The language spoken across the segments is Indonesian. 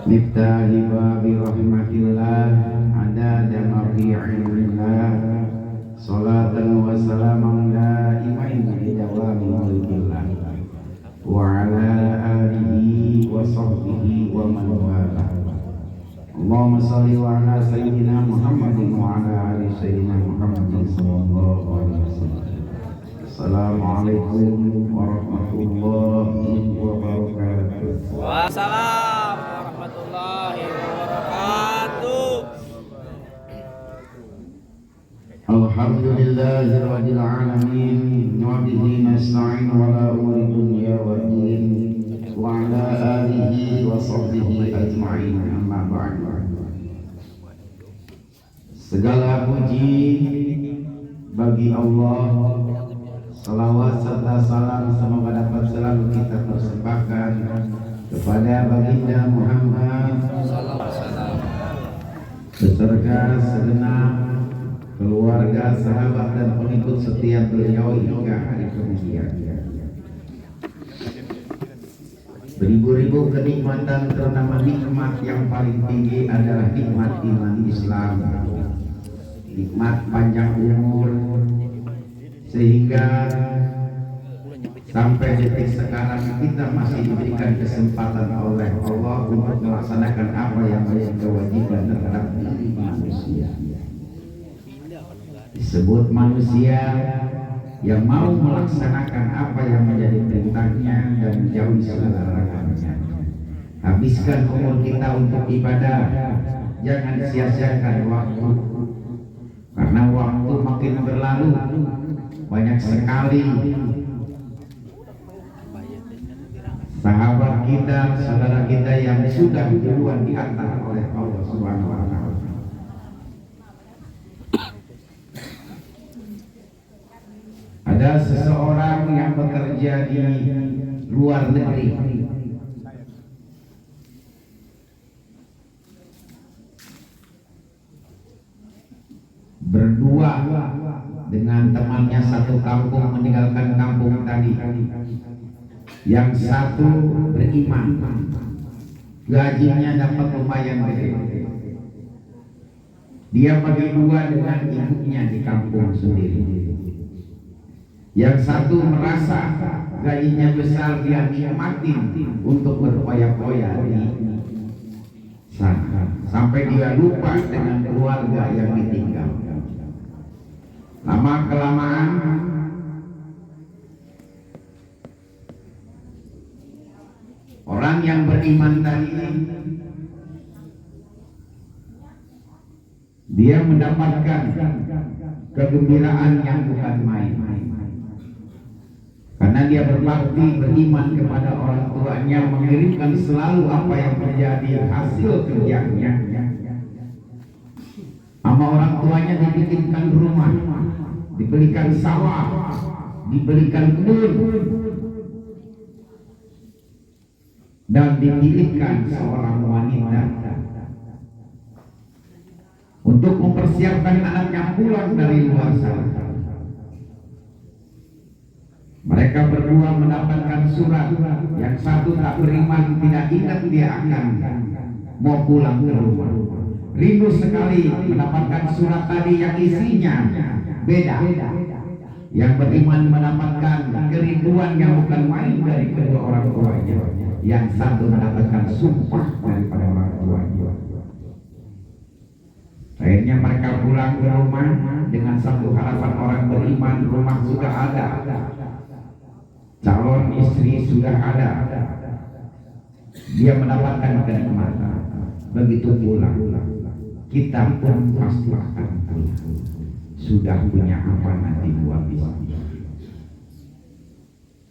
Miftahi babi rahmatillah adada ma fi ilmillah salatan wa salaman da'imain bi dawami mulkillah wa ala alihi wa sahbihi wa man walah. Allahumma salli wa ala sayyidina Muhammadin wa ala ali sayyidina Muhammadin sallallahu alaihi wasallam. Assalamualaikum warahmatullahi wabarakatuh. Wassalam warahmatullahi wabarakatuh. Alhamdulillahirabbil alamin wa bihi nasta'in ala umuri dunya wa din wa ala alihi wa sahbihi ajma'in, amma ba'd. Segala puji bagi Allah. Salawat serta salam semoga dapat selalu kita persembahkan kepada baginda Muhammad beserta segenap keluarga, sahabat dan pengikut setia beliau hingga hari kemudian. Beribu-ribu kenikmatan, terutama nikmat yang paling tinggi adalah nikmat iman Islam, nikmat panjang umur, sehingga sampai detik sekarang kita masih diberikan kesempatan oleh Allah untuk melaksanakan apa yang menjadi kewajiban terhadap diri manusia. Disebut manusia yang mau melaksanakan apa yang menjadi perintahnya dan menjauhi segala larangannya. Habiskan umur kita untuk ibadah, jangan sia-siakan waktu, karena waktu makin berlalu banyak sekali sahabat kita, saudara kita yang sudah duluan dihantar oleh Allah Subhanahu wa Ta'ala. Ada seseorang yang bekerja di luar negeri, berdua dengan temannya satu kampung, meninggalkan kampung tadi. Yang satu beriman, gajinya dapat lumayan gede. Dia bagi dua dengan ibunya di kampung sendiri. Yang satu merasa gajinya besar, dia nikmatin untuk berfoya-foya di sana, sampai dia lupa dengan keluarga yang ditinggal. Lama kelamaan orang yang beriman tadi dia mendapatkan kegembiraan yang bukan main, karena dia berbakti, beriman kepada orang tuanya, mengirimkan selalu apa yang menjadi hasil kerjanya. Sama orang tuanya dibikinkan rumah, dibelikan sawah, dibelikan kebun, dan dipilihkan seorang wanita untuk mempersiapkan anaknya pulang dari luar sana. Mereka berdua mendapatkan surat. Yang satu tak beriman, tidak ingat dia akan mau pulang ke rumah. Rindu sekali mendapatkan surat tadi yang isinya beda. Yang beriman mendapatkan kerinduan yang bukan main dari kedua orang tuanya. Yang satu mendapatkan sumpah daripada orang tuanya. Akhirnya mereka pulang ke rumah dengan satu harapan orang beriman, rumah sudah ada, calon istri sudah ada, dia mendapatkan kenikmatan. Begitu pulang, kita pun pasti akan pulang. Sudah punya apa nanti buat bisa?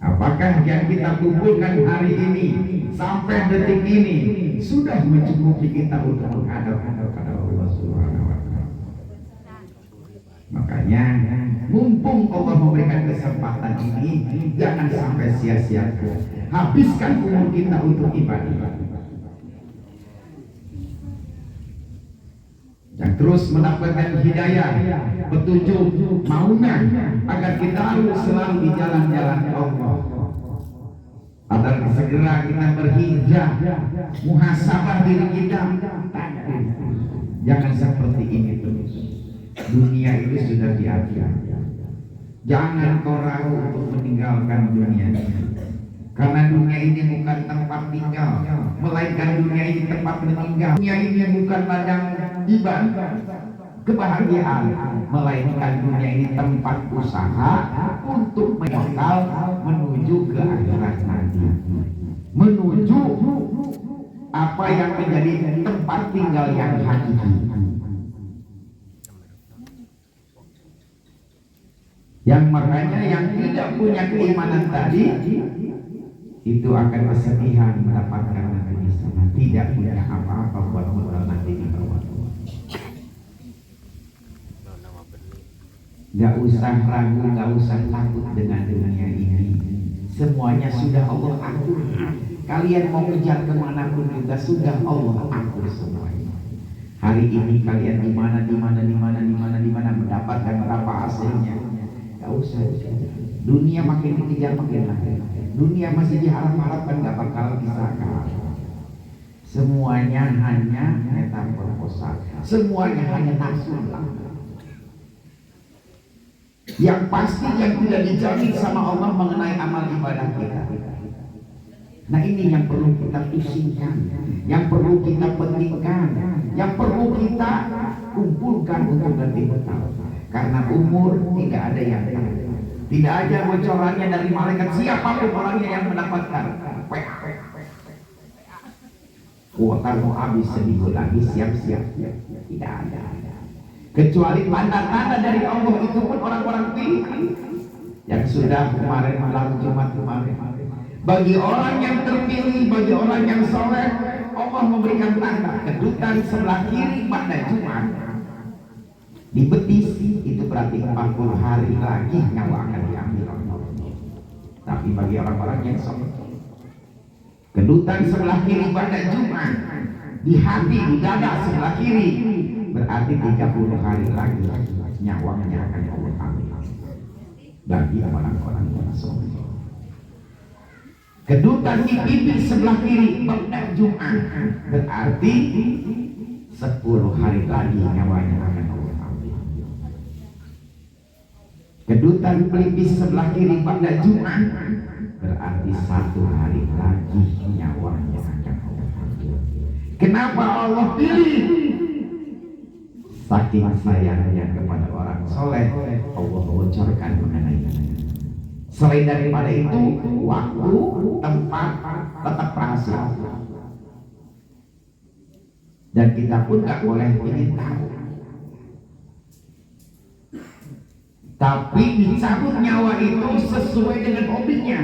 Apakah yang kita kumpulkan hari ini sampai detik ini sudah mencukupi kita untuk menghadap pada Allah Subhanahu wa Ta'ala? Makanya mumpung Allah memberikan kesempatan ini, jangan sampai sia-siakan. Habiskan umur kita untuk ibadah. Dan terus mendapatkan hidayah, petunjuk, maunya agar kita selalu di jalan-jalan Allah, agar segera segera kita berhijrah, muhasabah diri kita. Jangan seperti ini terus. Dunia itu sudah diatur. Jangan kau ragu untuk meninggalkan dunia ini. Karena dunia ini bukan tempat tinggal, melainkan dunia ini tempat meninggal. Dunia ini bukan ladang ibadah kebahagiaan, melainkan dunia ini tempat usaha untuk meninggal menuju ke akhirat nanti, menuju apa yang menjadi tempat tinggal yang hakiki. Yang makanya yang tidak punya keimanan tadi itu akan kesedihan mendapatkan nanti di sana, tidak punya apa-apa buat modal nanti di bawah. Gak usah ragu, gak usah takut dengan dunia ini. Semuanya sudah Allah atur. Kalian mau kejar kemanapun juga sudah Allah atur semuanya. Hari ini kalian di mana mendapatkan berapa hasilnya. Gak usah. Dunia makin dikejar makin lagi. Dunia masih diharap-harapkan gak bakal bisa kalah. Semuanya hanya metamorfosa. Semuanya hanya nafsu belaka. Yang pasti yang tidak dijamin sama Allah mengenai amal ibadah kita. Nah ini yang perlu kita pusingkan, yang perlu kita pentingkan, yang perlu kita kumpulkan untuk lebih betul. Karena umur tidak ada yang tahu. Tidak ada bocorannya dari malaikat siapapun orangnya yang mendapatkan. Kuota mau habis seminggu lagi, siap-siap. Tidak ada. Kecuali tanda-tanda dari Allah itu pun orang-orang pilihan yang sudah kemarin malam Jumat kemarin. Bagi orang yang terpilih, bagi orang yang soleh, Allah memberikan tanda kedutan sebelah kiri pada Jumat. Di betis itu berarti 40 hari lagi nyawa akan diambil Allah. Tapi bagi orang-orang yang soleh, kedutan sebelah kiri pada Jumat, di hati, di dada sebelah kiri, berarti 30 hari lagi nyawanya akan Allah ambil bagi orang-orang yang soleh. Kedutan di pipi sebelah kiri pada Jumat, berarti 10 hari lagi nyawanya akan Allah ambil. Kedutan pelipis sebelah kiri pada Jumat, berarti 1 hari lagi nyawanya akan Allah ambil. Kenapa Allah pilih? Saking sayangnya kepada orang soleh, Allah bocorkan mengenai. Selain daripada itu, waktu, tempat tetap rahasia. Dan kita pun gak boleh ingin tahu. Tapi dicabut nyawa itu sesuai dengan hobinya.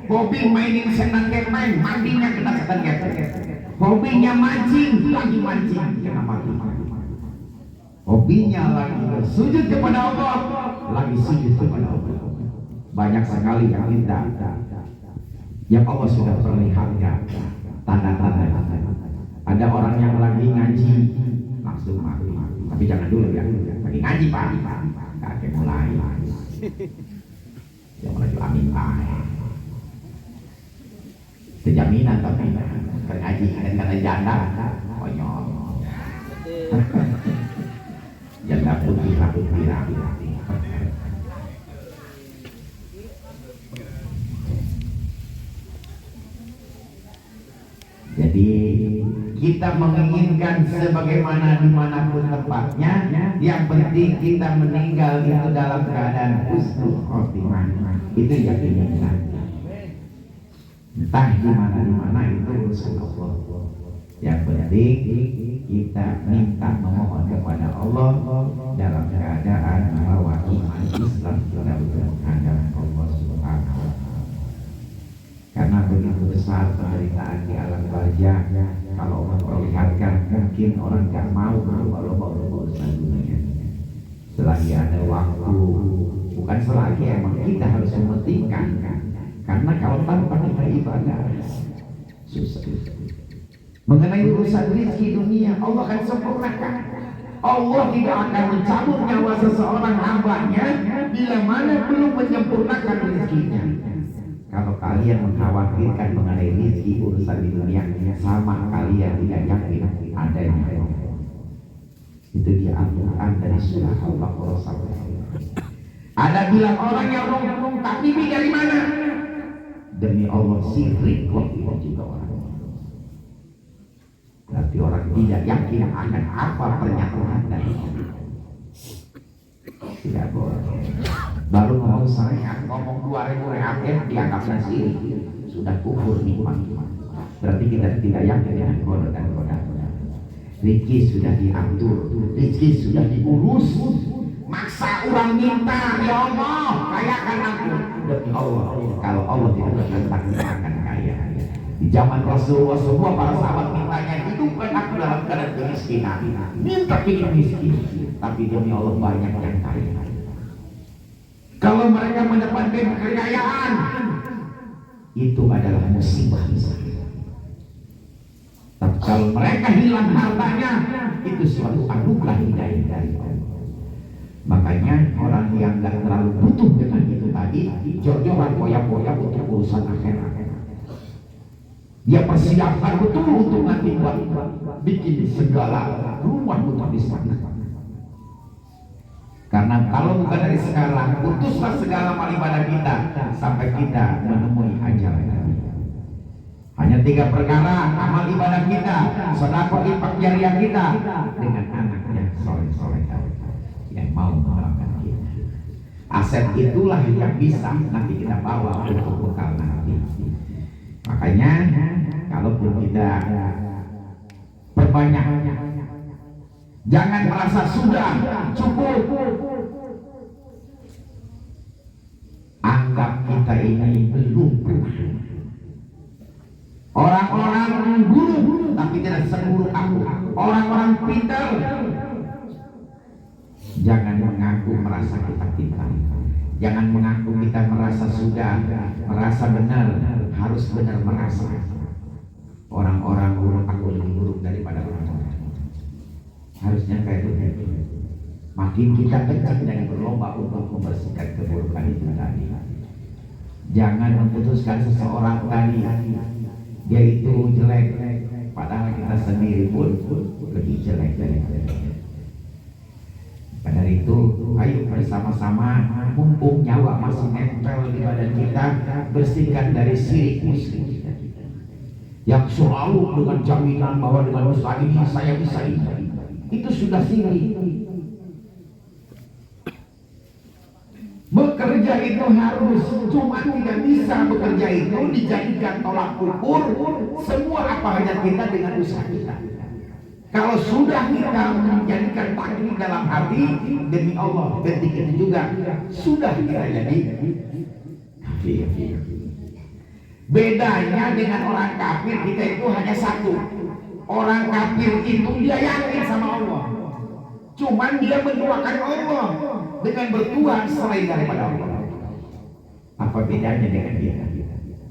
Hobi mainin senang kepeng, mandinya kena senang kepeng. Hobinya mancing, lagi mancing, kena mati. Hobinya lagi sujud kepada Allah, lagi sujud kepada Allah. Banyak sekali yang minta, yang Allah sudah perlihatkan tanda-tanda. Ada orang yang lagi ngaji langsung mati. Tapi jangan dulu ya, lagi ngaji Pak, kakek mulai. Yang mulai amin Pak. Kejaminan tapi ngaji dan kata janda, konyol. Janda putih pirang. Jadi kita menginginkan sebagaimana dimanapun tempatnya, yang penting kita meninggal itu dalam keadaan husnul khotimah. Itu yang diinginkan. Entah di mana itu urusan Allah. Yang penting kita minta memohon kepada Allah dalam keadaan bahwa iman Islam kita berhadapan Allah Subhanahu wa Ta'ala. Karena begitu besar penderitaan di alam barzah, kalau Allah perlihatkan mungkin orang gak mau berubah-ubah urusan dunia. Selagi ada waktu, bukan selagi, emang kita harus mementingkan. Karena kalau tanpa kita ibadah susah. Mengenai urusan rezeki dunia, Allah akan sempurnakan. Allah tidak akan mencabut nyawa seseorang hambanya bila mana belum menyempurnakan rezekinya. Kalau kalian mengkhawatirkan mengenai rezeki urusan di dunia, sama kalian tidak yakin adanya. Itu dia Al-Quran dari surah Al-Baqarah sampai. Ada bilang orang yang ngomong takbir dari mana? Demi Allah syirik waktu itu juga orang. Berarti orang tidak yakin akan apa pernyataan dari Allah. Tidak boleh. Baru ngomong saya ngomong 2000 real dianggapnya syirik, sudah kufur nikmat. Berarti kita tidak yakin dengan qada dan qadar. Rezeki sudah diatur, rezeki sudah diurus. Maksa orang minta, ya Allah, kayakan aku. Demi Allah, kalau Allah tidak berkehendak kita akan kaya. Di zaman Rasulullah semua para sahabat mintanya, hidupkan aku dalam keadaan kemiskinan. Minta ingin miskin, tapi demi Allah banyak yang kaya. Kalau mereka mendapatkan kekayaan, itu adalah musibah. Tapi kalau mereka hilang hartanya, itu suatu anugerah hidayah dari Allah. Makanya orang yang gak terlalu butuh dengan itu tadi, jor-joran koyak-koyak untuk urusan akhirat. Dia persiapkan betul untuk nanti buat bikin segala rumah untuk di sana. Karena kalau bukan dari sekarang, putuslah segala amal ibadah kita sampai kita menemui ajal. Hanya 3 perkara amal ibadah kita, sedekah infak jariah kita, dengan anak yang soleh-soleh yang mau menerangkan kita. Aset itulah yang bisa nanti kita bawa untuk bekal nanti. Makanya kalaupun kita perbanyak, jangan merasa sudah cukup. Anggap kita ini belum pernah. Orang-orang guru tapi tidak seburuk aku. Orang-orang pintar, jangan mengaku merasa kita pintar. Jangan mengaku kita merasa sudah, merasa benar. Harus benar merasa. Orang-orang buruk aku lebih buruk daripada orang-orang. Harusnya kayak itu. Makin kita kencang dan berlomba untuk membersihkan keburukan itu tadi. Jangan memutuskan seseorang tadi dia itu jelek, padahal kita sendiri pun lebih jelek dari dia. Pada itu, ayo bersama-sama, mumpung nyawa masih nempel di badan kita, bersihkan dari syirik musyrik yang selalu dengan jaminan bahwa dengan usaha ini saya bisa ini. Itu sudah syirik. Bekerja itu harus, cuma tidak bisa bekerja itu dijadikan tolak ukur semua apa hanya kita dengan usaha kita. Kalau sudah kita menjadikan takdir dalam hati, demi Allah ketika itu juga sudah kita jadi kafir. Bedanya dengan orang kafir kita itu hanya satu. Orang kafir itu dia yakin sama Allah, cuman dia menduakan Allah dengan bertuhan selain daripada Allah. Apa bedanya dengan kita?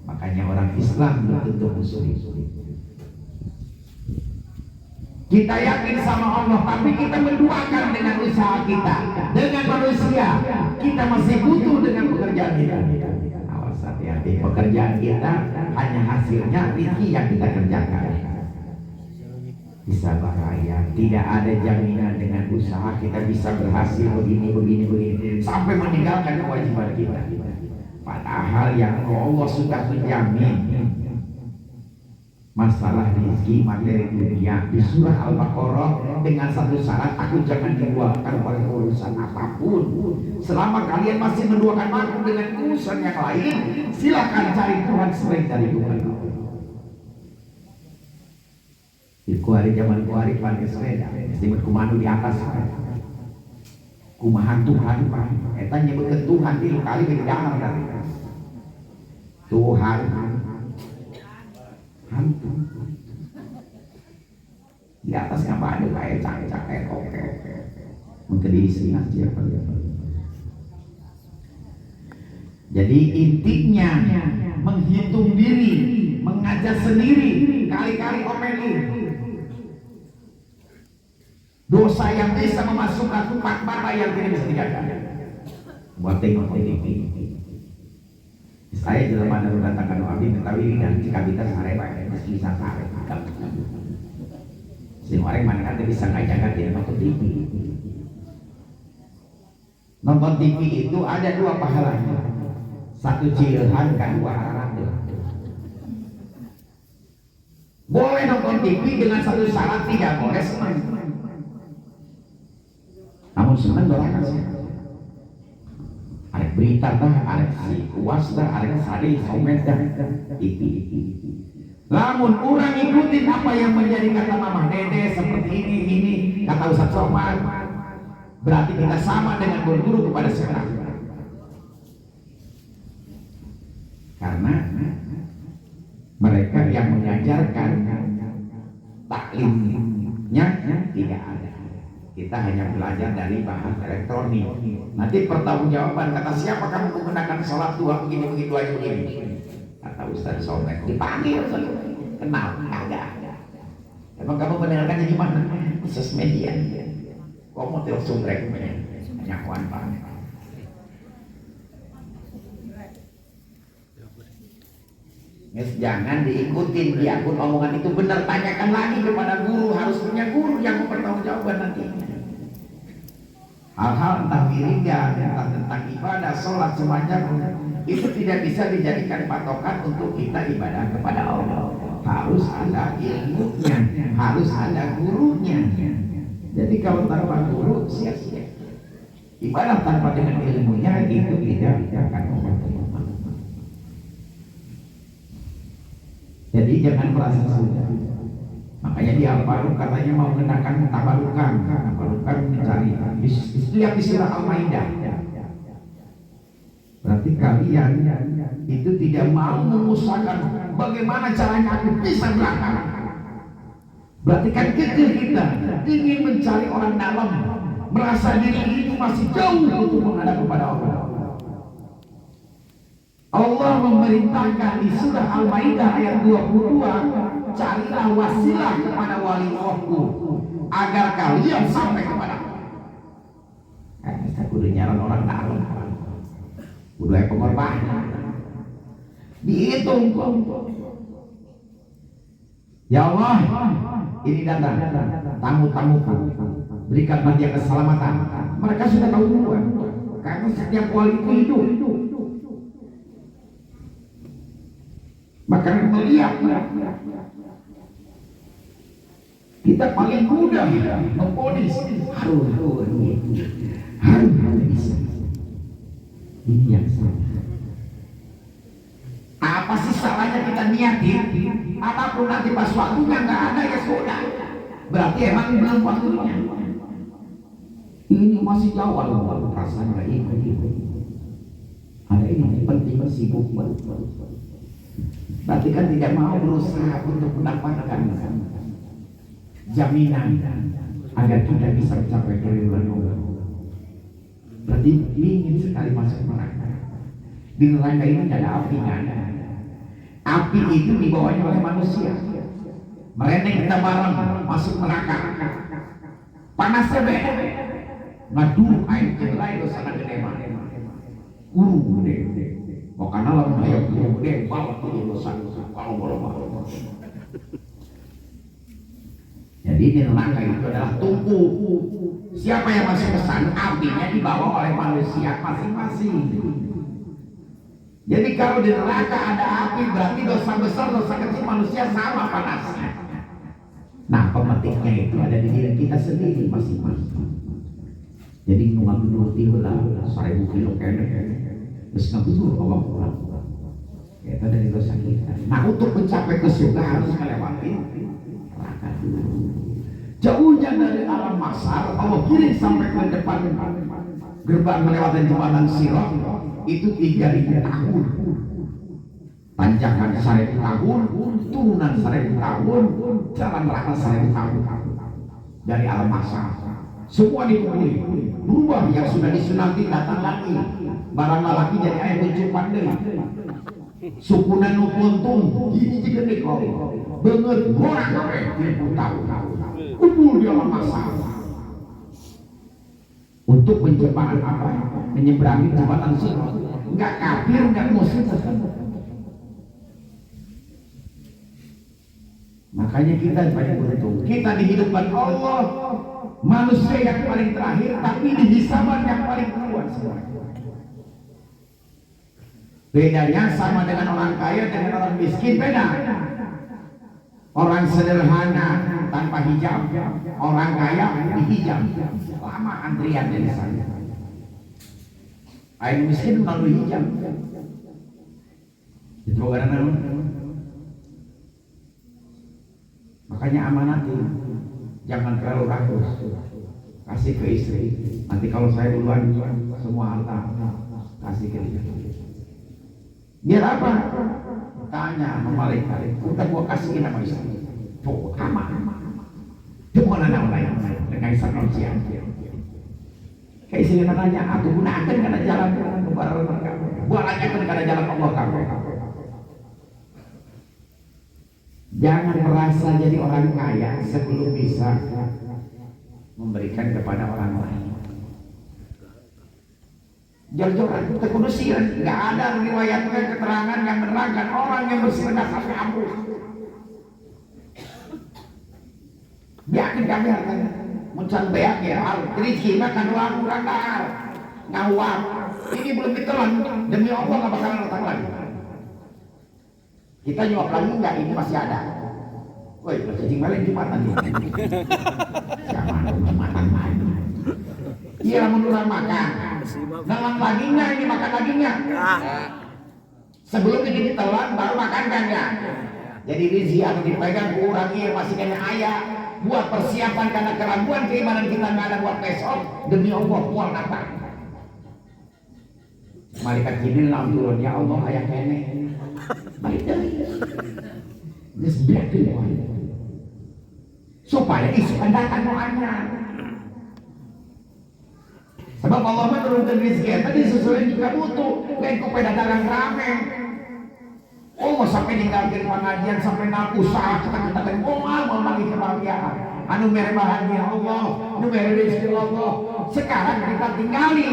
Makanya orang Islam belum tentu musuh. Kita yakin sama Allah, tapi kita menduakan dengan usaha kita, dengan manusia. Kita masih butuh dengan pekerjaan kita. Awas hati-hati, pekerjaan kita hanya hasilnya rezeki yang kita kerjakan. Bisa bahaya, tidak ada jaminan dengan usaha kita bisa berhasil begini sampai meninggalkan kewajiban kita. Padahal yang Allah sudah menjamin masalah rezeki materi dunia di surah Al-Baqarah dengan satu syarat, aku jangan dibuatkan oleh urusan apapun. Selama kalian masih menduakan aku dengan urusan yang lain, silakan cari Tuhan selain dari Tuhan. Di kuari zaman kuari pakai sepeda, disebut kumanu di atas. Kumahan Tuhan, Pak. Eta nyebutkan Tuhan di kali beda dari Tuhan. Hantu. Di atasnya ada kayak cak-cak oke. Mungkin diisi siapa dia. Jadi intinya menghitung diri, mengajar sendiri, kali-kali omeli. Dosa yang bisa memasukkan 4 mata yang tidak bisa dijaga. Buat tengok TV. Saya jelema anu datang abdi Betawi dan jika kita sare bae bisa sare. Si orang mana kan bisa ngajaga dia nonton TV. Nonton TV itu ada dua pahalanya. Satu cilhan, kedua arah. Boleh nonton TV dengan satu syarat, tidak boleh senang. Namun senang doang sih. Ada berita dah, ada si kuas dah, ada sari somet dah. TV. Namun orang ikutin apa yang menjadi kata Mama Dede seperti ini kata Ustaz Somad. Berarti kita sama dengan berguru kepada sekarang. Karena mereka yang mengajarkan taklimnya tidak ada. Kita hanya belajar dari bahan elektronik. Nanti pertanggungjawaban kata siapa kamu menggunakan sholat dua begini aja begini. Kata Ustaz Somad dipanggil kenal ada. Emang kamu mendengarkannya gimana? Khusus media. Kamu tidak sumbrek hanya kawan pak. Jangan diikutin dia pun omongan itu benar, tanyakan lagi kepada guru, harus punya guru yang mempertanggungjawabkan nantinya. Hal-hal entah wiridan, entah tentang ibadah, sholat semuanya itu tidak bisa dijadikan patokan untuk kita ibadah kepada Allah. Harus ada ilmunya, harus ada gurunya. Jadi kalau tanpa guru sia-sia. Ibadah tanpa dengan ilmunya itu tidak akan membantu. Jadi jangan merasa sudah. Makanya di Al-Faruq katanya mau mengenakan tabarukan mencari. Lihat di surah Al-Maidah. Berarti kalian itu tidak mau mengusahakan bagaimana caranya aku bisa belakang. Berarti kan kita ingin mencari orang dalam, merasa diri itu masih jauh untuk menghadap kepada Allah. Allah memerintahkan di surah Al-Maidah ayat 22, carilah wasilah kepada wali rohku agar kalian sampai kepada kita kudu nyaran orang dalam, kudu ada pengorbanan dihitung. Ya Allah, ini datang tamu-tamuku, berikan dia keselamatan. Mereka sudah tahu duluan karena setiap wali itu hidup. Maka melihat kita paling mudah memponis harus bisa. Ini yang salah. Apa sih salahnya kita niatin? Apapun nanti pas waktunya nggak ada ya sudah. Berarti emang belum waktunya. Ini masih jauh kalau perasaan nggak ini. Ada ini penting sibuk baru. Berarti kan tidak mau berusaha untuk mendapatkan jaminan agar kita bisa mencapai keridhaan Allah. Berarti ingin sekali masuk neraka. Di neraka ini tidak ada apinya. Api itu dibawanya oleh manusia. Mereka kita bareng masuk neraka. Panasnya beda. Ngadu air cerai dosa gede mah. Gede. Makanya lalu ayam gede bawa tuh dosa kalau boleh. Jadi di neraka itu adalah tumpu. Siapa yang masuk ke sana, apinya dibawa oleh manusia masing-masing. Jadi kalau di neraka ada api, berarti dosa besar, dosa kecil manusia sama panasnya. Nah, pemetiknya itu ada di diri kita sendiri masing-masing. Jadi nuruti lah 1000 kilo kene. Terus ngabudur Allah pulang. Itu dari dosa kita. Nah, untuk mencapai ke surga harus melewati neraka dulu. Jauhnya dari alam mahsyar, Allah kirim sampai ke depan gerbang melewati jembatan Sirat itu 3000 tahun. Panjangkan 1000 tahun, turunan 1000 tahun, jalan neraka 1000 tahun. Dari alam mahsyar semua dipulih, berubah yang sudah disunati datang lagi. Barang lelaki jadi ayah bentuk pandai. Sukunan nupuntung, gini juga nih kau. Banget orang kawe, 1000 tahun. Kumpul di alam mahsyar. Untuk menyeberang apa? Menyeberangi jembatan Sirat. nggak kafir, nggak musyrik. Makanya kita paling beruntung. Kita dihidupkan Allah, manusia yang paling terakhir, tapi dihisaban yang paling kuat semua. Bedanya sama dengan orang kaya dengan orang miskin beda. Orang sederhana tanpa hijab, orang kaya dihijab. Lama antrian di sana. Orang miskin melalui hijab. Itu karena makanya amanati, jangan terlalu rakus, kasih ke istri. Nanti kalau saya duluan semua harta kasih ke dia. Biar apa? Tanya sama malaikat, udah gua kasihin sama istri. Tuh aman. Cuma nanya orang dengan saksian. Kayak istri nanya, aku gunakan karena jalan kebaran kamu. Gua lanjutkan karena jalan Allah kamu. Jangan merasa jadi orang kaya sebelum bisa memberikan kepada orang lain. Jor-joran, kekudusian, nggak ada riwayatnya keterangan yang menerangkan orang yang bersedekah sampai ampuh. Yakin kami hartanya, muncul beak ya, rezeki makan uang kurang dar, ngawam. Ini belum ditelan, demi Allah nggak bakalan datang lagi. Kita nyuap lagi enggak, ini masih ada. Woi, cacing balik Jumatan nih. Jangan Jumatan main. Iya, menurut makan. Dalam dagingnya ini makan dagingnya. Sebelum ini ditelan baru makan kan ya. Jadi rezeki yang dipegang kurang iya masih kena ayah. Buat persiapan karena keraguan keimanan kita nggak ada buat besok. Demi Allah pual Natal. Malaikat Jibril langsung turun, ya Allah ayah kene. Balik dari disebut supaya isi pendakan doanya. Sebab Allah menurunkan rezeki tadi sesuai juga butuh. Lain kau pada dagang rame. Oh sampai ninggalkan pengajian sampai nak usaha kita mau lagi kebahagiaan. Anu mere bahagia Allah, anu mere rezeki Allah. Sekarang kita tinggali.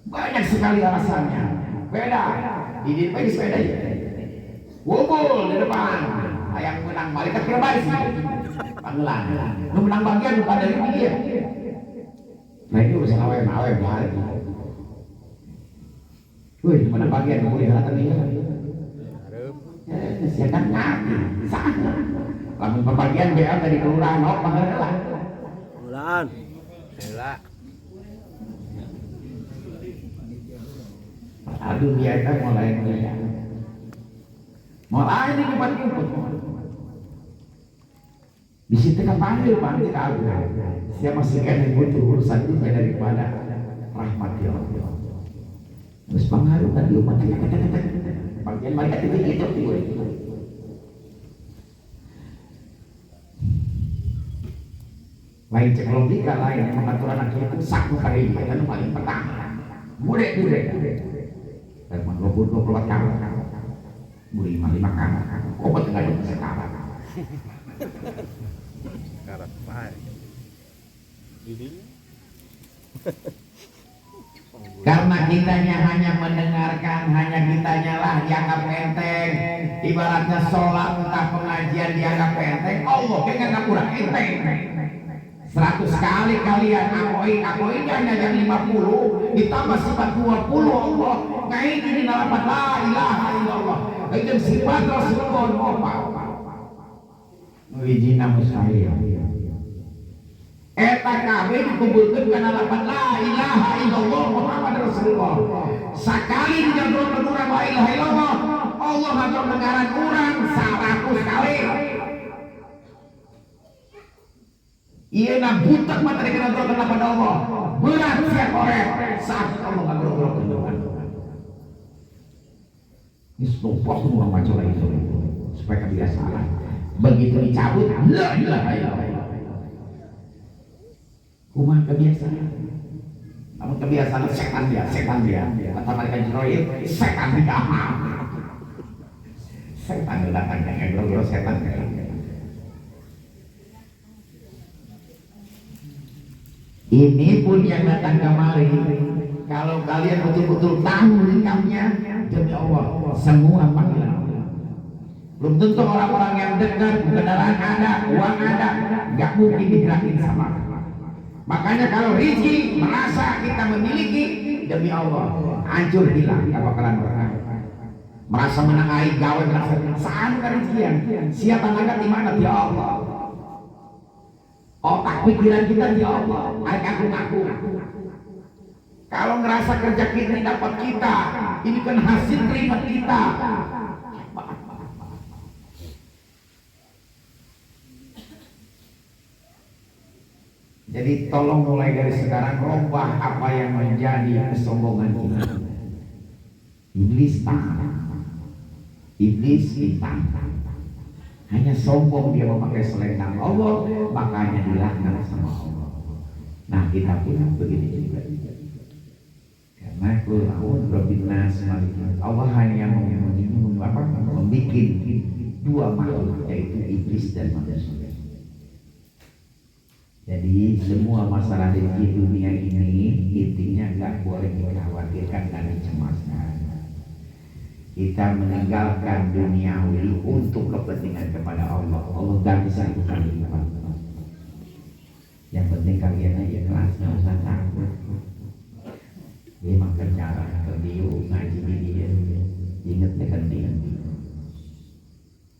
Banyak sekali alasannya. Beda. Ini bagi sepeda ya. Wubul di depan. Yang menang malaikat pribadi sih. Panggilan. Lu menang bagian bukan dari dia. Nah ini urusan awem-awem balik. Wih, menang bagian boleh datang ini. Siapa ngerti? Sana. Lamun pembagian BL dari kelurahan, oh panggilan. Bulan. Bela. Aduh dia itu mulai ini nyumput. Di situ kan panggil aku. Siapa sih kan butuh urusan itu daripada rahmat ya Allah. Terus pengaruh kan umat bagian mereka itu lain cek logika lain mengatur anak itu sak kali dia kan paling pertama. Bude. Dan menurut 20 tahun beli 5 kamar kok betul ada sekarang Karat pai. karena kitanya hanya mendengarkan, hanya kitanya lah dianggap enteng. Ibaratnya sholat entah pengajian dianggap enteng, Allah kayaknya kurang enteng. 100 kali kalian akoi hanya yang 50 ditambah sifat 20 Allah kayak gini dapat la ilaha illallah itu sifat Rasulullah apa wijina mustahil eta kabeh dikumpulkeun kana lapan la ilaha illallah Muhammad Rasulullah sakali dijadrokeun urang la ilaha illallah Allah ngatur dengaran urang 100 kali. Iya nak butak mata dikena doa pada Allah berat siap korek saat Allah nggak berdoa kedoaan ini seluruh orang baca lagi supaya kebiasaan begitu dicabut la ilaha illallah kumah kebiasaan namun kebiasaan setan dia kata mereka Jibril setan dia setan datang yang berdoa setan ini pun yang datang kemari Kalau kalian betul-betul tahu sikapnya, demi Allah, semua panggilan Allah. Belum tentu orang-orang yang dekat, kendaraan ada, uang ada, nggak mungkin digerakin sama. Makanya kalau rezeki merasa kita memiliki, demi Allah, hancur hilang, nggak bakalan berkah. Merasa menangai gawe, merasa saan rezekian. Siapa angkat di mana? Ya Allah. Otak pikiran kita di Allah. Aku. Kalau ngerasa kerja kita dapat kita, ini kan hasil keringat kita. Jadi tolong mulai dari sekarang rubah apa yang menjadi kesombongan kita. Iblis tahan. Iblis hitam, hanya sombong dia memakai selendang Allah, makanya dilaknat sama Allah. Nah kita pun begini juga. Karena Allah hanya membuat dua makhluk, yaitu iblis dan manusia. Jadi semua masalah di dunia ini intinya nggak boleh dikhawatirkan dan dicemaskan. Kita meninggalkan duniawi untuk kepentingan kepada Allah. Allah gak bisa bukan lipat. Yang penting kalian aja kelas, nggak usah takut. Dia makan cara kerja ngaji dia, ingat dengan dia.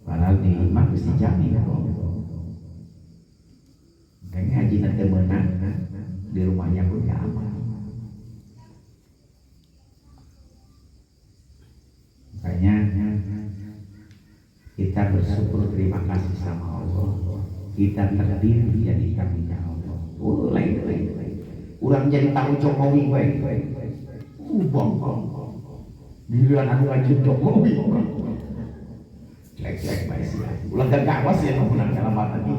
Padahal di imam mesti jamin kok. Kayak ngaji nanti menang di rumahnya pun gak aman. Makanya kita bersyukur, terima kasih sama Allah. Kita terdir jadi kambingnya Allah. Lain. Urang jadi tahu Jokowi baik. Bongkong. Giliran anu ngaji Jokowi. Lek masih. Ulang gak awas ya menang dalam hati.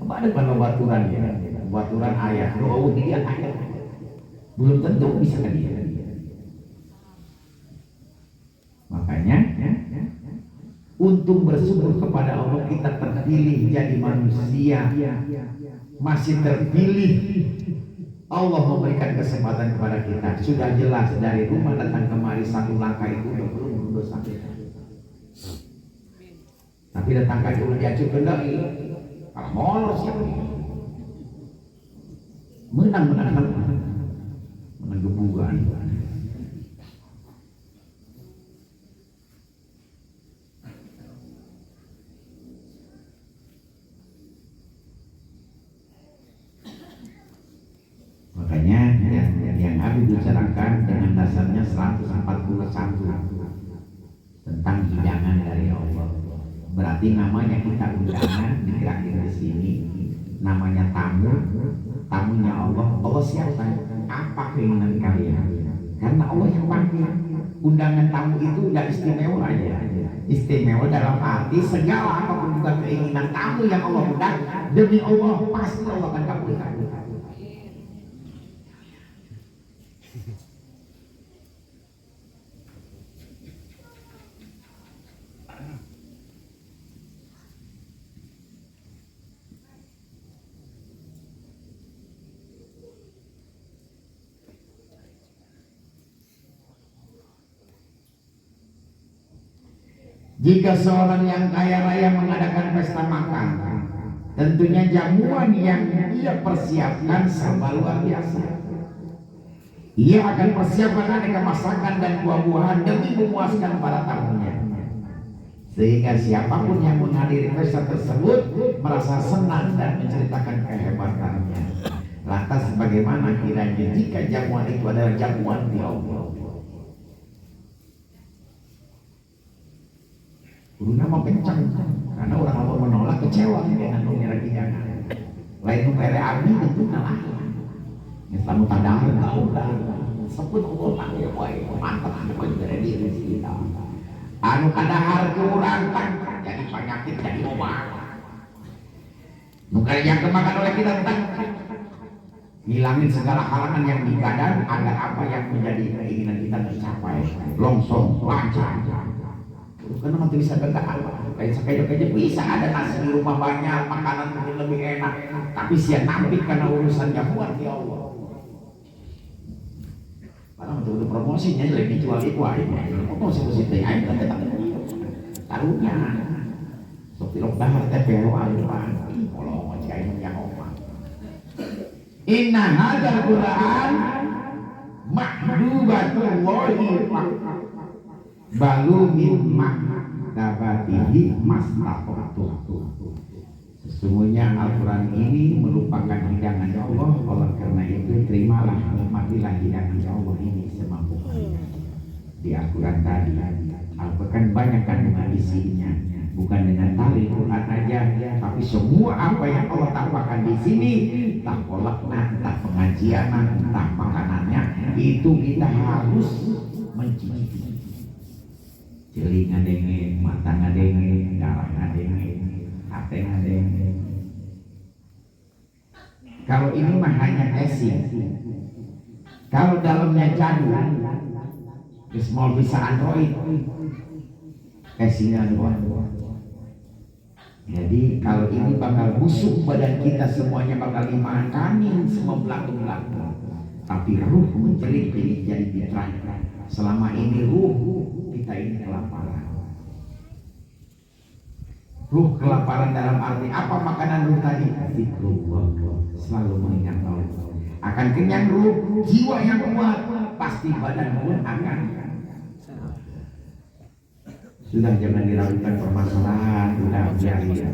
Ada pada baturan ya. Baturan ayah. Oh dia ayah. Belum tentu bisa kan dia. Makanya untuk bersyukur kepada Allah kita terpilih jadi manusia, masih terpilih. Allah memberikan kesempatan kepada kita. Sudah jelas dari rumah datang kemari satu langkah itu belum dosa. Tapi datang ke dulu dia cukup kendali. Kalau molor siapa? Menang gebugan. Makanya yang Abi bicarakan dengan dasarnya 141 tentang hidangan dari Allah. Berarti namanya kita undangan digerakin di sini, namanya tamu, tamunya Allah. Allah siapa? Apa keinginan kalian? Karena Allah yang panggil. Undangan tamu itu udah istimewa aja. Istimewa dalam arti segala apapun juga keinginan tamu yang Allah undang, demi Allah pasti Allah akan kabulkan. Jika seorang yang kaya raya mengadakan pesta makan, tentunya jamuan yang ia persiapkan serba luar biasa. Ia akan persiapkan aneka masakan dan buah-buahan demi memuaskan para tamunya, sehingga siapapun yang menghadiri pesta tersebut merasa senang dan menceritakan kehebatannya. Lantas bagaimana kiranya jika jamuan itu adalah jamuan di Allah? Guna mau kencang, karena orang mau menolak kecewa dengan mengira hidangan. Lain numere abdi tentu kalah. Islam tadang tahu dah. Sebut Allah ya boy, mantap dari diri kita. Anu kadahar kurang kan jadi penyakit jadi obat. Nuker yang kemakan oleh kita tentang hilangin segala halangan yang di badan agar apa yang menjadi keinginan kita tercapai. Longsong, lancar. Karena nanti bisa gagal, kayak sekejap aja bisa ada nasi di rumah banyak, makanan mungkin lebih enak, tapi sia nampik karena urusan jamuan ya Allah. untuk promosinya lagi jual itu aja. Promosi positif aja tetap taruhnya. Seperti lokal TPO aja pak. Kalau mau cai yang omah. Inna hadzal Qur'an mahdubatun wahi balu min maktabatihi mastaqatuh. Sesungguhnya Al-Quran ini merupakan hidangan Allah. Oleh karena itu terimalah, nikmatilah hidangan Allah ini semampunya. Di Al-Quran tadi Al-Quran banyak kandungan isinya, bukan dengan tali Quran aja, tapi semua apa yang Allah tambahkan di sini, entah kolaknya, entah pengajian, entah makanannya, itu kita harus mencicipi. Jeli ngadenge, mata ngadenge, darah ngadenge, hati ngadenge. Kalau ini mah hanya casing. Kalau dalamnya jadul, small bisa Android, casingnya doang. Jadi kalau ini bakal busuk badan kita, semuanya bakal dimakan semua belakang-belakang. Tapi ruh menjerit-jerit jadi mitra. Selama ini ruh kita ini kelaparan. Ruh kelaparan dalam arti apa makanan ruh tadi? Zikrullah, selalu mengingat Allah. Akan kenyang ruh, jiwa yang kuat, pasti badan pun akan. Sudah jangan diragukan permasalahan, udah biarin.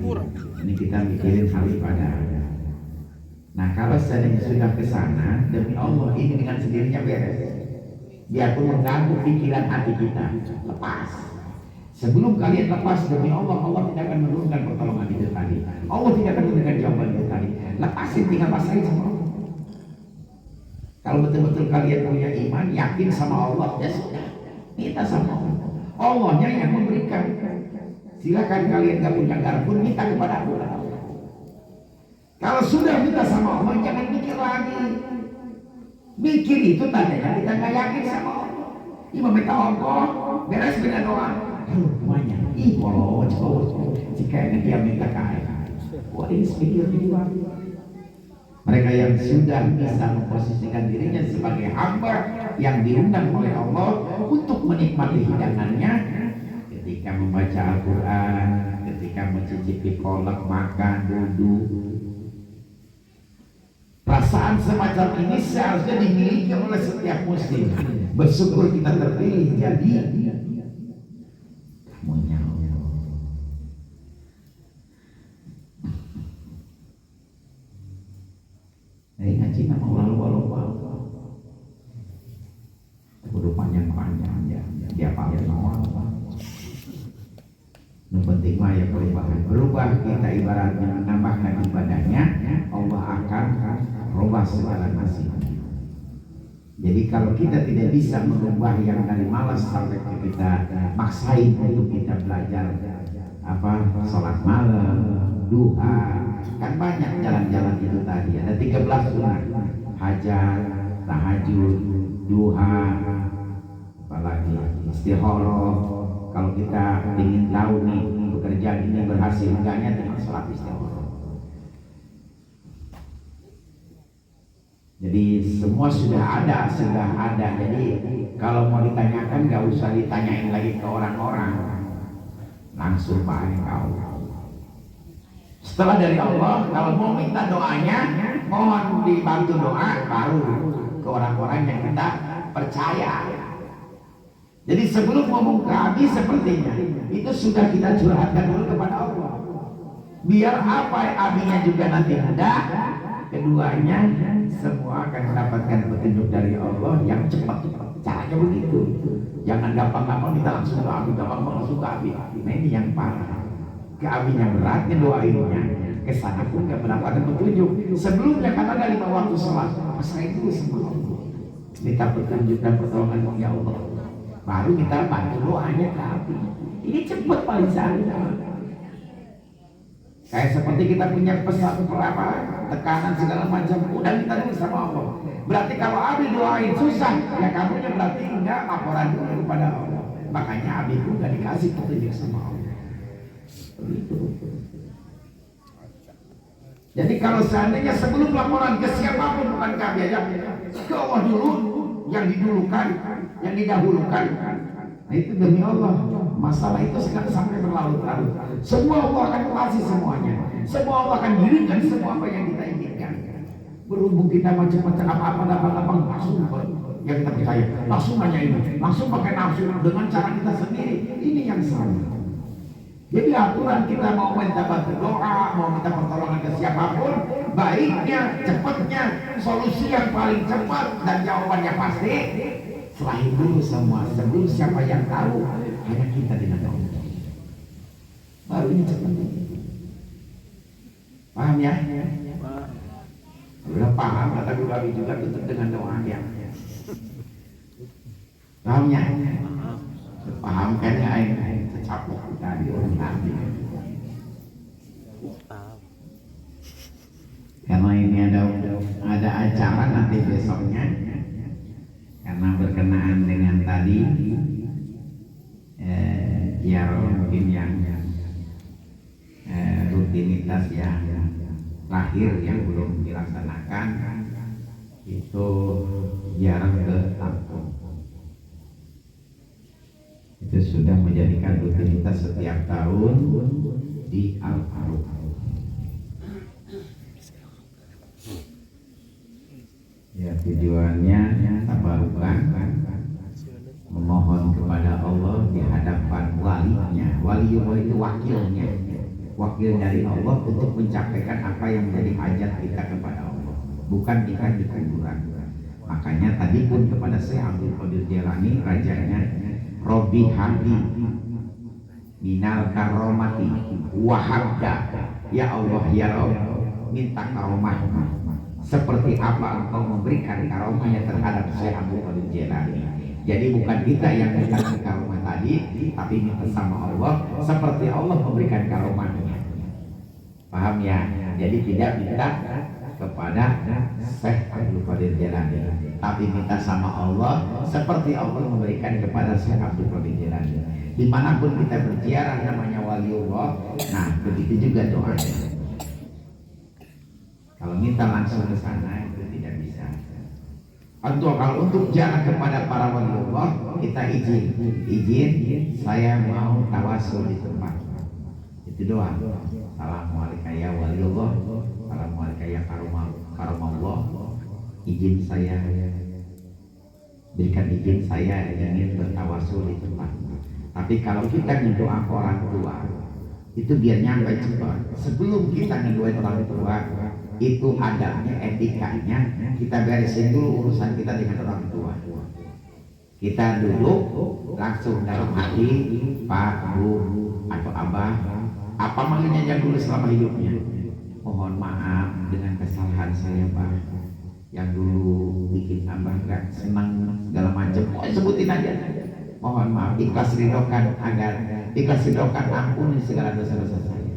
Ini kita mikirin hal ibadah. Nah kalau seandainya sudah ke sana, demi Allah ini dengan sendirinya beres. Biarpun mengganggu pikiran hati kita, lepas. Sebelum kalian lepas demi Allah, Allah tidak akan menurunkan pertolongan itu tadi. Allah tidak akan memberikan jawaban itu tadi. Lepasin, tinggal pasahin sama Allah. Kalau betul-betul kalian punya iman, yakin sama Allah, ya sudah, minta sama Allah. Allahnya yang memberikan. Silakan kalian gak punya garpun, minta kepada Allah. Kalau sudah minta sama Allah, jangan mikir lagi. Mikir itu tandanya kita gak yakin sama Allah. Imam minta Allah, beres dengan doa. Aduh, semuanya. Ih, kalau jika dia minta kaya. Wah, ini sepikir juga. Mereka yang sudah bisa memposisikan dirinya sebagai hamba yang diundang oleh Allah untuk menikmati hidangannya ketika membaca Al-Quran, ketika mencicipi kolak, makan, duduk. Perasaan semacam ini seharusnya dimiliki oleh setiap muslim. Bersyukur kita terpilih jadi kamunya Allah. Ngaji nama lalu kudu panjang-panjang ya dia pakai orang. Yang penting mah ya berubah kita ibaratnya menambahkan ibadahnya, Allah akan rubah segala nasib. Jadi kalau kita tidak bisa merubah yang dari malas sampai kita maksain untuk kita belajar sholat malam, duha, kan banyak jalan-jalan itu tadi. Ada 13 sunnah, hajat, tahajud, duha, apalagi istikharah. Kalau kita ingin tahu nih pekerjaan ini berhasil enggaknya, dengan sholat istikharah. Jadi semua sudah ada. Jadi kalau mau ditanyakan nggak usah ditanyain lagi ke orang-orang, langsung pakai kau. Setelah dari Allah, kalau mau minta doanya, mohon dibantu doa baru ke orang-orang yang kita percaya. Jadi sebelum ngomong ke Abi sepertinya, itu sudah kita curhatkan dulu kepada Allah. Biar apa Abinya juga nanti mudah, keduanya semua akan mendapatkan petunjuk dari Allah yang cepat. Caranya begitu. Jangan gampang-gampang kita langsung ke Abi, gampang-gampang langsung ke Abi. Nah ini yang parah. Ke Abinya berat, ngedoainnya ke sana pun gak mendapatkan petunjuk. Sebelumnya kan ada 5 waktu sholat, pasrahin dulu semua Allah. Minta petunjuk dan pertolongan ya Allah. Baru kita bantu doanya ke Abi. Ini cepat paling sehari. Kayak seperti kita punya pesan tekanan segala macam, udah kita dulu sama Allah. Berarti kalau Abi doain susah, ya kamunya berarti enggak laporan dulu kepada Allah. Makanya Abi pun gak dikasih petunjuk sama Allah. Begitu. Jadi kalau seandainya sebelum laporan ke siapapun, bukan ke Abi aja, ke Allah dulu, yang didulukan, yang didahulukan. Nah itu demi Allah, masalah itu sekarang sampai berlarut-larut. Semua Allah akan kasih semuanya. Semua Allah akan dirikan semua apa yang kita inginkan. Berhubung kita macam-macam apa-apa dapat langsung yang kita percaya, langsung hanya ini, langsung pakai nafsu dengan cara kita sendiri. Ini yang salah. Jadi aturan kita mau minta bantu doa, mau minta pertolongan ke siapapun, baiknya, cepatnya, solusi yang paling cepat dan jawabannya pasti. Selain dulu semua, sebelum siapa yang tahu, hanya kita dengan Allah. Baru ini cepat. Paham ya? Udah paham, kata Gulawi juga tutup dengan doa ya. Paham ya? Paham kan ya? Capek tadi orang tadi. Karena ini ada acara nanti besoknya, karena berkenaan dengan tadi ya mungkin yang rutinitas yang terakhir yang belum dilaksanakan itu jarang ke Lampung. Itu sudah menjadikan rutinitas setiap tahun di Al-Faruq. Ya tujuannya tabarukan, memohon kepada Allah di hadapan walinya. Waliullah itu wakilnya, wakil dari Allah untuk mencapaikan apa yang menjadi hajat kita kepada Allah, bukan kita di kuburan. Makanya tadi pun kepada Syekh Abdul Qadir Jailani, rajanya, Robi Hamdi minal karomati wahabda, ya Allah ya Rabb, minta karomah seperti apa engkau memberikan karomahnya terhadap Syekh Abdul Qadir Jailani. Jadi bukan kita yang minta karomah tadi, tapi minta sama Allah seperti Allah memberikan karomahnya. Paham ya? Jadi tidak minta kepada Syekh Abdul Qadir Jailani, tapi minta sama Allah seperti Allah memberikan kepada Syekh Abdul Qadir Jailani. Dimanapun kita berziarah namanya waliullah, nah begitu juga doanya. Kalau minta langsung ke sana itu tidak bisa. Kalau untuk ziarah kepada para waliullah, kita izin saya mau tawasul di tempat itu doang. Assalamualaikum ya waliullah, assalamualaikum ya karumallah, izin saya, berikan izin saya ingin bertawasul di tempat. Tapi kalau kita ngedoa orang tua itu biar nyampe cepat. Sebelum kita ngedoain orang tua, itu adabnya, etikanya, kita beresin dulu urusan kita dengan orang tua. Kita duduk langsung dalam hati, Pak, Bu, atau Abah, apa manggilnya aja dulu selama hidupnya. Mohon maaf dengan kesalahan saya, Pak, yang dulu bikin Abah gak senang segala macam. Sebutin aja. Mohon maaf, ikhlas ridhokan, agar ikhlas ridhokan, ampuni segala dosa-dosa saya.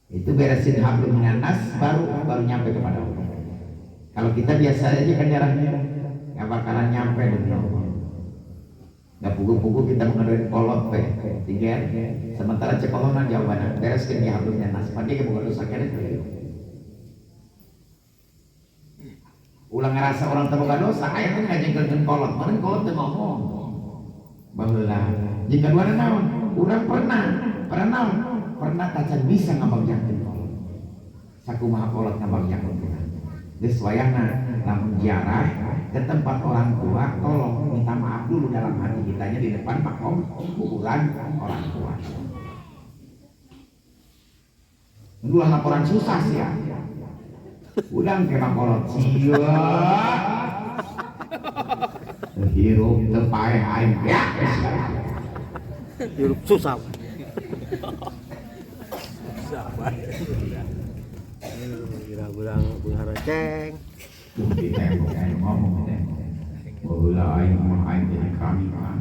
Itu beresin hablum minanas, baru nyampe kepada Allah. Kalau kita biasa aja kan jarangnya nggak bakalan nyampe demi Allah. Nggak pugu-pugu kita mengedoain kolot tinggal sementara cekolonan jawabannya bereskan di hablum minanas, padahal bukan dosa kira. Ulang ngerasa orang terbuka dosa, ayatnya ngajengkan kolot, mana kolot tuh ngomong. Bahwa jika dua naon, orang pernah tacan bisa ngabagyakeun kolot. Sakumaha kolot ngabagyakeun. Geus wayahna lamun ziarah ke tempat orang tua, tolong minta maaf dulu dalam hati kitanya di depan makom kuburan orang tua. Dulu laporan susah sih ya. Udang kena kolot sia. Hirup tepae aing ya. Hirup susah. Sabar. Bilang bunga ceng. Kita ngomong bahwa aing mah aing jadi kami kan.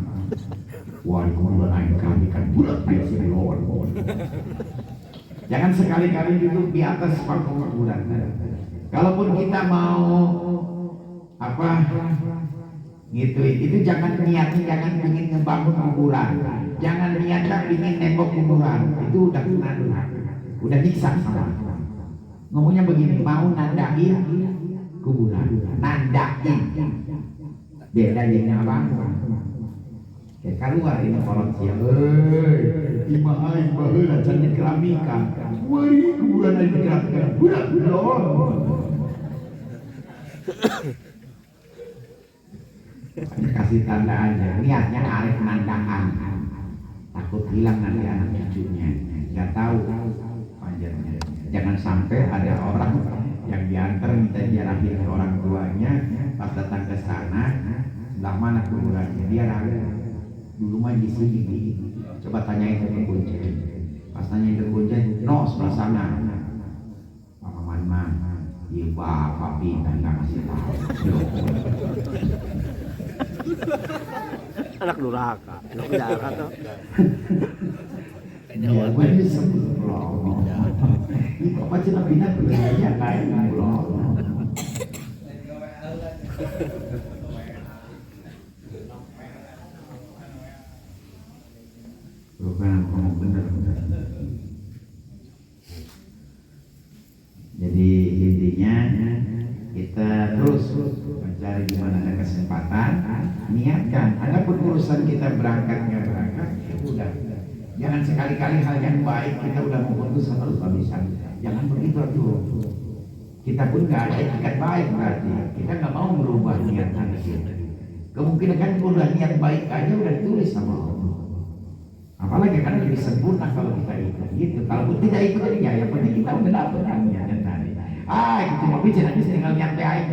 Walaupun aing kami kan bulat biasa di luar. Jangan sekali-kali duduk di atas panggung kuburan. Kalaupun kita mau gitu, itu jangan niatnya, jangan ingin ngebangun kuburan, jangan niatnya ingin nembok kuburan, itu udah kena udah nyiksa sama. Ngomongnya begini, mau nandain kuburan nandakin beda dengan abang keluar ini kolot siang ima aing baheula can dikeramika wari kuburan aing dikeramika budak kasih tanda aja niatnya arif nandangan takut hilang nanti anak cucunya nggak tahu panjangnya jangan sampai ada orang yang diantar minta diarahin ke orang tuanya pas datang ke sana sebelah mana kuburannya dia ragu dulu mah di sini coba tanyain ke kunci pas tanyain ke kunci no sebelah sana paman mah iya bapak pindah nggak ngasih tahu anak durhaka anak durhaka tuh ya gue ini sebelum ini kok macam pindah bergaya kayak belum bukan ngomong bener. Jadi intinya kita terus mencari di mana ada kesempatan, niatkan. Adapun urusan kita berangkatnya berangkat, ya udah. Jangan sekali-kali hal yang baik kita udah memutus harus habisan. Jangan begitu tuh. Kita pun nggak ada etikat baik berarti. Kita nggak mau merubah niatan kita. Kemungkinan kan udah niat baik aja udah ditulis sama Allah. Apalagi kan lebih sempurna kalau kita ikut gitu. Kalau tidak ikut ya yang penting kita udah dapat niatnya tadi. Itu mau bicara nanti tinggal niat baik.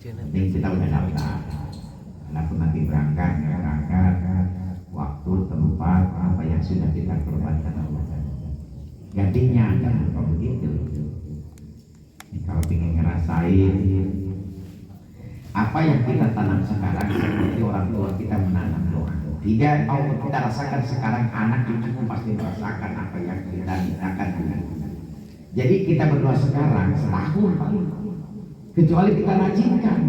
Penting kita udah dapat. Adapun nanti berangkat, waktu, tempat, apa yang sudah kita korbankan Allah. Gantinya kan apa begitu. Kalau ingin ngerasain apa yang kita tanam sekarang seperti orang tua kita menanam doa. Tidak mau kita rasakan sekarang anak cucu pasti merasakan apa yang kita mintakan dengan. Jadi kita berdoa sekarang setahun paling. Kecuali kita rajinkan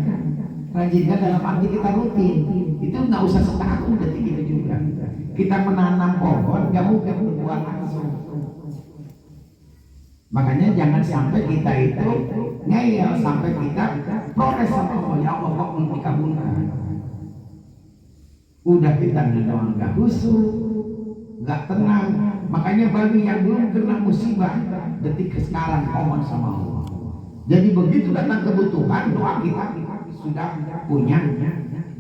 dalam arti kita rutin. Itu nggak usah setahun detik itu juga. Kita menanam pohon nggak mungkin berbuah langsung. Makanya jangan sampai kita itu ngeyel sampai kita protes sama Allah, ya Allah kok belum dikabulkan. Udah kita ngedoa nggak khusyuk, nggak tenang. Makanya bagi yang belum kena musibah detik sekarang mohon sama Allah. Jadi begitu datang kebutuhan doa kita sudah punya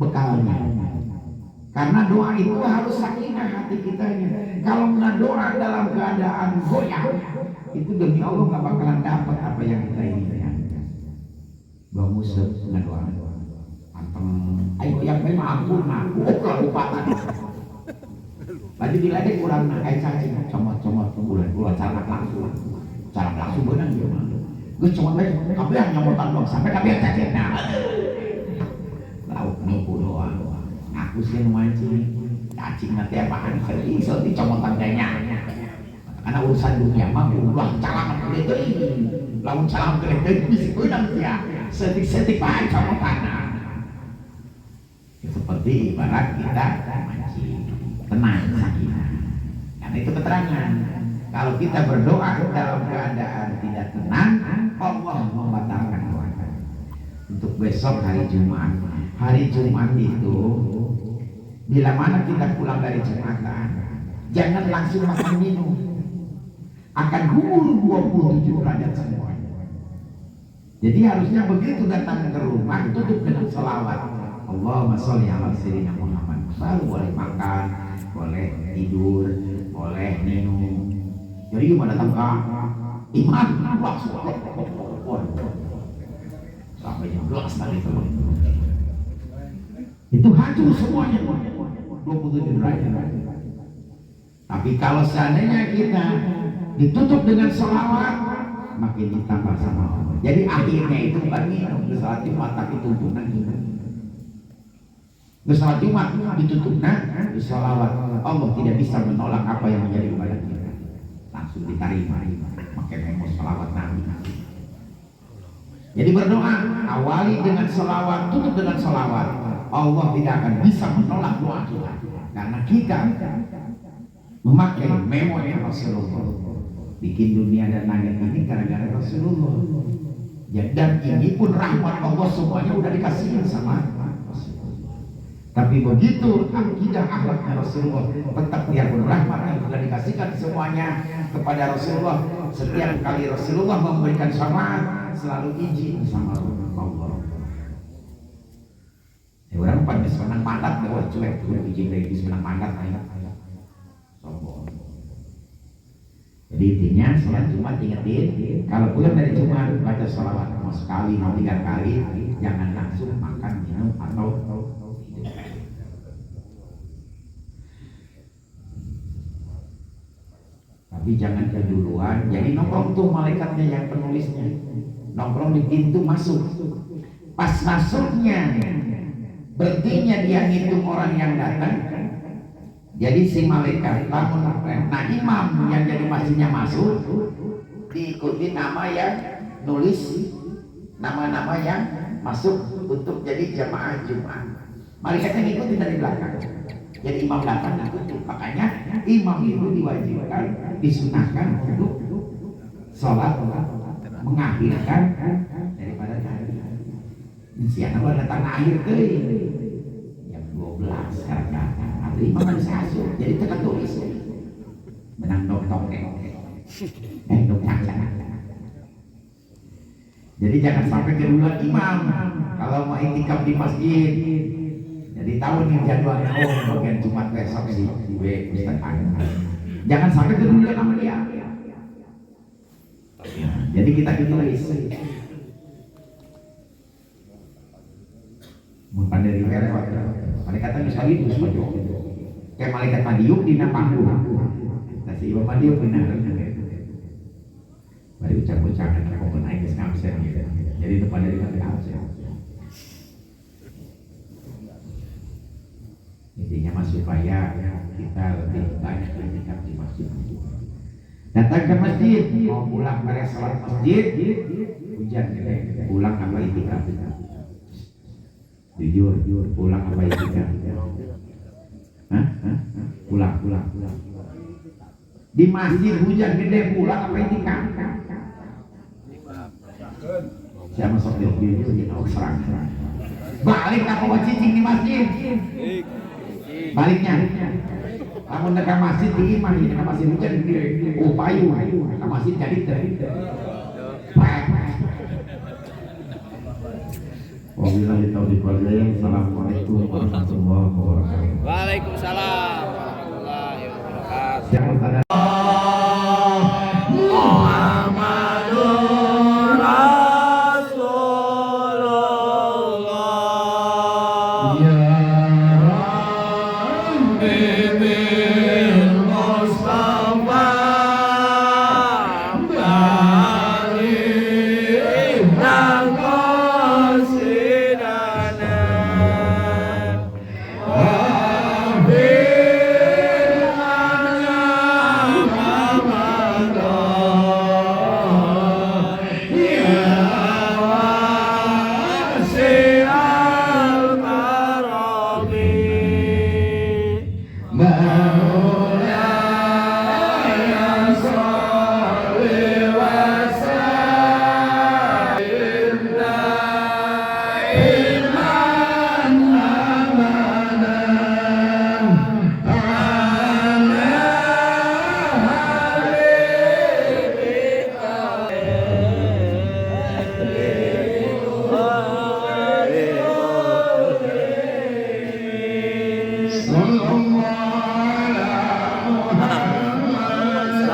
bekalnya. Karena doa itu harus sakinah hati kitanya. Kalau doa dalam keadaan goyah, itu demi Allah nggak bakalan dapat apa yang kita inginkan. Doa musuh dengan doa. Anteng, ayo yang memang ampun aku kelupaan. Lagi bila dia kurang cacing, comot bulan cara langsung benang dia mah. Gue comot baik, tapi yang nyomotan doang sampai tapi yang cacing nah. Lauk nipu doang. Aku sih mancing cacing nanti apaan serius dicomotan kayaknya. Karena urusan dunia mah ulah calangan itu lawan calangan itu bisa benang dia setik bahan comotan. Seperti ibarat kita mancing tenang sakinah. Karena itu keterangan. Kalau kita berdoa dalam keadaan tidak tenang, Allah membatalkan doa. Untuk besok hari Jumat. Hari Jumat itu bila mana kita pulang dari Jumatan, jangan langsung makan minum. Akan gugur 27 derajat semuanya. Jadi harusnya begitu datang ke rumah tutup dengan selawat. Allahumma sholli ala sayyidina Muhammad. Baru boleh makan, boleh tidur, boleh minum. Jadi gimana datang ke iman langsung sampai jam 12 tadi itu hancur semuanya 27 derajat. Tapi kalau seandainya kita ditutup dengan selawat makin ditambah sama Allah. Jadi akhirnya itu bukan minum di salat Jumat tapi tuntunan iman. Di salat Jumat ditutupnya di selawat. Allah tidak bisa menolak apa yang menjadi ibadah kita. Langsung diterima pakai memo selawat Nabi. Jadi berdoa awali dengan selawat, tutup dengan selawat. Allah tidak akan bisa menolak doa kita karena kita memakai memonya Rasulullah. Bikin dunia dan langit ini gara-gara Rasulullah. Ya, dan ini pun rahmat Allah semuanya udah dikasihin sama Rasulullah. Tapi begitu akidah akhlaknya Rasulullah, tetap dia pun rahmat yang sudah dikasihkan semuanya kepada Rasulullah. Setiap kali Rasulullah memberikan syafaat selalu izin sama Allah. Ya, orang pada senang mandat, bahwa cuek udah izin dari senang mandat ayat sombong. Jadi intinya sholat Jumat ingetin, kalau pulang dari Jumat baca sholawat mau sekali mau 3 kali, jangan langsung makan minum atau tidur. Tapi jangan keduluan. Jadi nongkrong tuh malaikatnya yang penulisnya, nongkrong di pintu masuk. Pas masuknya berartinya dia ngitung orang yang datang. Jadi si malaikat bangun, nah imam yang jadi masjidnya masuk diikuti nama yang nulis nama-nama yang masuk untuk jadi jamaah Jumat. Malaikatnya ngikutin dari belakang. Jadi imam datang ngikutin. Makanya imam itu diwajibkan, disunahkan untuk sholat mengakhirkan daripada tadi. Siapa datang akhir ke jam 12 karena imam harus asuh, jadi tekan tulis menang dong jadi jangan sampai keduluan imam kalau mau itikaf di masjid. Jadi tahu nih jadwalnya, oh bagian Jumat besok sih Ustaz Anang. Jangan sampai keduluan sama dia. Jadi kita ditulis mun pandai riwayat malaikat misalnya itu sebagai kayak malaikat Madiuk di panggung. Nah si Imam Madiuk benar baru ucap-ucapan aku naik ke skamsen gitu. Jadi itu pada dikasih absen. Intinya mas supaya kita lebih banyak beritikaf di masjid. Datang ke masjid, mau pulang beres sholat masjid, hujan gitu. Pulang apa itikaf? Jujur, pulang apa itikaf? Pulang. Di masjid hujan gede pulang apa itikaf? Siapa sok dia kita serang. Balik apa cicing di masjid? Baliknya. Kamu dekat masjid di imam, dekat masjid hujan gede. Oh payu, dekat masjid jadi Wabillahi taufiq wal hidayah. Assalamualaikum warahmatullahi wabarakatuh. Waalaikumsalam warahmatullahi wabarakatuh. Yang pada Muhammadur Rasulullah. ya Bibir Mustafa balik dan qasidana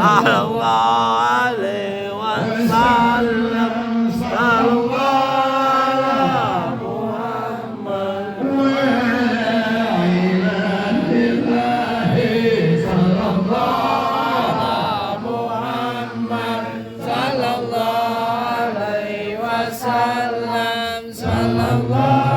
Sallallahu alaihi wasallam. Sallallahu ala Muhammad. Sallallahu alaihi wasallam. Sallallahu